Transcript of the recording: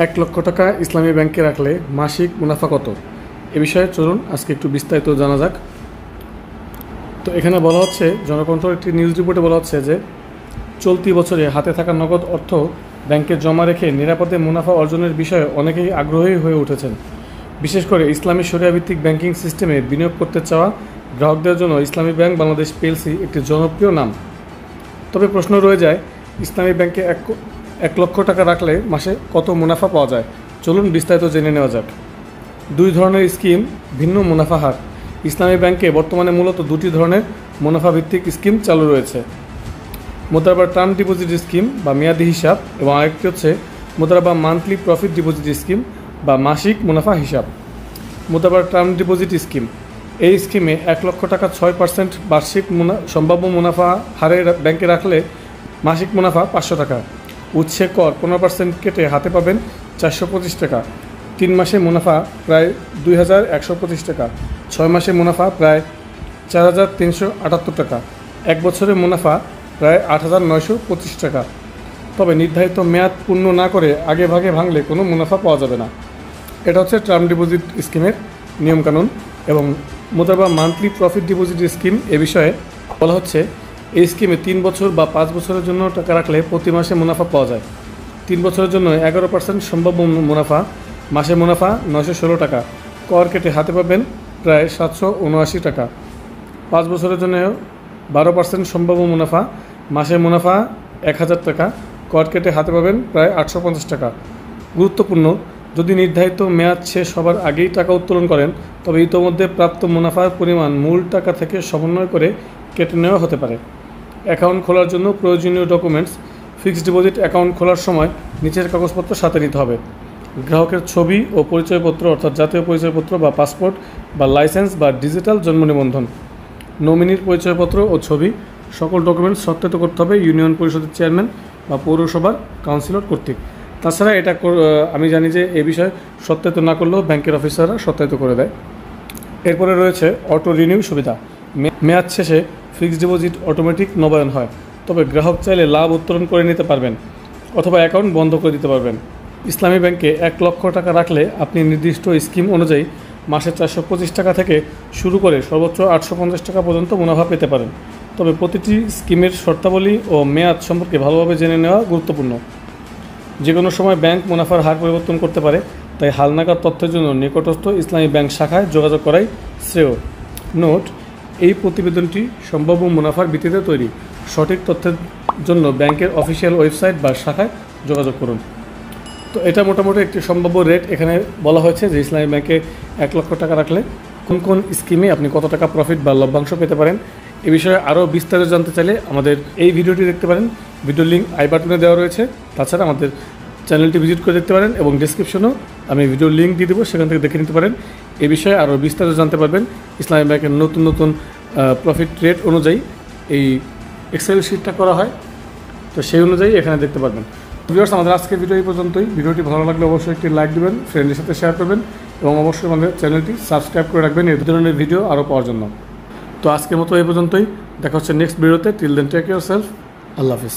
1 লক্ষ টাকা ইসলামী ব্যাংকে রাখলে মাসিক মুনাফা কত? এ বিষয়ে চলুন আজকে একটু বিস্তারিত জানা যাক। তো এখানে বলা হচ্ছে, জনকণ্ঠর একটি নিউজ রিপোর্টে বলা হচ্ছে যে চলতি বছরে হাতে থাকা নগদ অর্থ ব্যাংকে জমা রেখে নিরাপদে মুনাফা অর্জনের বিষয়ে অনেকেই আগ্রহী হয়ে উঠেছেন। বিশেষ করে ইসলামী শরিয়া ভিত্তিক ব্যাংকিং সিস্টেমে বিনিয়োগ করতে চাওয়া গ্রাহকদের জন্য ইসলামী ব্যাংক বাংলাদেশ পিএলসি একটি জনপ্রিয় নাম। তবে প্রশ্ন রয়ে যায়, ইসলামী ব্যাংকে 1 লক্ষ টাকা রাখলে মাসে কত মুনাফা পাওয়া যায়? চলুন বিস্তারিত জেনে নেওয়া যাক। দুই ধরনের স্কিম, ভিন্ন মুনাফা হার। ইসলামী ব্যাংকে বর্তমানে মূলত দুটি ধরনের মুনাফা ভিত্তিক স্কিম চালু রয়েছে: মুদ্রা টার্ম ডিপোজিট স্কিম বা মেয়াদি হিসাব, এবং আরেকটি হচ্ছে মুদ্রা মান্থলি প্রফিট ডিপোজিট স্কিম বা মাসিক মুনাফা হিসাব। মুদ্রা টার্ম ডিপোজিট স্কিম, এই স্কিমে 1 লক্ষ টাকা 6% বার্ষিক সম্ভাব্য মুনাফা হারে ব্যাংকে রাখলে মাসিক মুনাফা 500 টাকা। উৎসে কর 15% কেটে হাতে পাবেন 425 টাকা। 3 মাসে মুনাফা প্রায় 2125 টাকা। 6 মাসে মুনাফা প্রায় 4378 টাকা। 1 বছরে মুনাফা প্রায় 8925 টাকা। তবে নির্ধারিত মেয়াদ পূর্ণ না করে আগে ভাগে ভাঙলে কোনো মুনাফা পাওয়া যাবে না। এটা হচ্ছে টার্ম ডিপোজিট স্কিমের নিয়মকানুন। এবং মুদ্রা মান্থলি প্রফিট ডিপোজিট স্কিম, এ বিষয়ে বলা হচ্ছে, এই স্কিমে 3 বছর বা 5 বছরের জন্য টাকা রাখলে প্রতি মাসে মুনাফা পাওয়া যায়। 3 বছরের জন্য 11% সম্ভাব্য মুনাফা, মাসে মুনাফা 916 টাকা। কর কেটে হাতে পাবেন প্রায় 779 টাকা। 5 বছরের জন্য 12% সম্ভাব্য মুনাফা, মাসে মুনাফা 1000 টাকা। কর কেটে হাতে পাবেন প্রায় 850 টাকা। গুরুত্বপূর্ণ, যদি নির্ধারিত মেয়াদ শেষ হবার আগেই টাকা উত্তোলন করেন, তবে ইতোমধ্যে প্রাপ্ত মুনাফার পরিমাণ মূল টাকা থেকে সমন্বয় করে কেটে নেওয়া হতে পারে। অ্যাকাউন্ট খোলার জন্য প্রয়োজনীয় ডকুমেন্টস: ফিক্সড ডিপোজিট অ্যাকাউন্ট খোলার সময় নিচের কাগজপত্র সাথে নিতে হবে: গ্রাহকের ছবি ও পরিচয়পত্র, অর্থাৎ জাতীয় পরিচয়পত্র বা পাসপোর্ট বা লাইসেন্স বা ডিজিটাল জন্ম নিবন্ধন, নমিনির পরিচয়পত্র ও ছবি। সকল ডকুমেন্টস সত্যায়িত করতে হবে ইউনিয়ন পরিষদের চেয়ারম্যান বা পৌরসভার কাউন্সিলর কর্তৃক। তাছাড়া এটা আমি জানি যে এ বিষয়ে সত্যায়িত না করলেও ব্যাংকের অফিসাররা সত্যায়িত করে দেয়। এরপরে রয়েছে অটো রিনিউ সুবিধা। মেয়াদ শেষে ফিক্সড ডিপোজিট অটোমেটিক নবায়ন হয়, তবে গ্রাহক চাইলে লাভ উত্তোলন করে নিতে পারবেন অথবা অ্যাকাউন্ট বন্ধ করে দিতে পারবেন। ইসলামী ব্যাংকে 1 লক্ষ টাকা রাখলে আপনি নির্দিষ্ট স্কিম অনুযায়ী মাসে 425 টাকা থেকে শুরু করে সর্বোচ্চ 850 টাকা পর্যন্ত মুনাফা পেতে পারেন। তবে প্রতিটি স্কিমের শর্তাবলী ও মেয়াদ সম্পর্কে ভালোভাবে জেনে নেওয়া গুরুত্বপূর্ণ। যে কোনো সময় ব্যাংক মুনাফার হার পরিবর্তন করতে পারে, তাই হালনাগাদ তথ্যের জন্য নিকটস্থ ইসলামী ব্যাংক শাখায় যোগাযোগ করাই শ্রেয়। নোট: এই প্রতিবেদনটি সম্ভাব্য মুনাফার ভিত্তিতে তৈরি। সঠিক তথ্যের জন্য ব্যাংকের অফিসিয়াল ওয়েবসাইট বা শাখায় যোগাযোগ করুন। তো এটা মোটামুটি একটি সম্ভাব্য রেট এখানে বলা হয়েছে যে ইসলামী ব্যাংকে 1 লক্ষ টাকা রাখলে কোন কোন স্কিমে আপনি কত টাকা প্রফিট বা লভ্যাংশ পেতে পারেন। এ বিষয়ে আরও বিস্তারিত জানতে চাইলে আমাদের এই ভিডিওটি দেখতে পারেন, ভিডিও লিঙ্ক আই বাটনে দেওয়া রয়েছে। তাছাড়া আমাদের চ্যানেলটি ভিজিট করে দেখতে পারেন এবং ডিসক্রিপশনেও আমি ভিডিওর লিঙ্ক দিয়ে দেবো, সেখান থেকে দেখে নিতে পারেন। এ বিষয়ে আরও বিস্তারিত জানতে পারবেন। ইসলামী ব্যাংকের নতুন নতুন প্রফিট রেট অনুযায়ী এই এক্সেল শিটটা করা হয়, তো সেই অনুযায়ী এখানে দেখতে পারবেন। ভিউয়ার্স, আমাদের আজকের ভিডিও এই পর্যন্তই। ভিডিওটি ভালো লাগলে অবশ্যই একটি লাইক দেবেন, ফ্রেন্ডের সাথে শেয়ার করবেন এবং অবশ্যই আমাদের চ্যানেলটি সাবস্ক্রাইব করে রাখবেন এই ধরনের ভিডিও আরও পাওয়ার জন্য। তো আজকের মতো এই পর্যন্তই, দেখা হচ্ছে নেক্সট ভিডিওতে। Till then take yourself. আল্লাহ হাফিজ।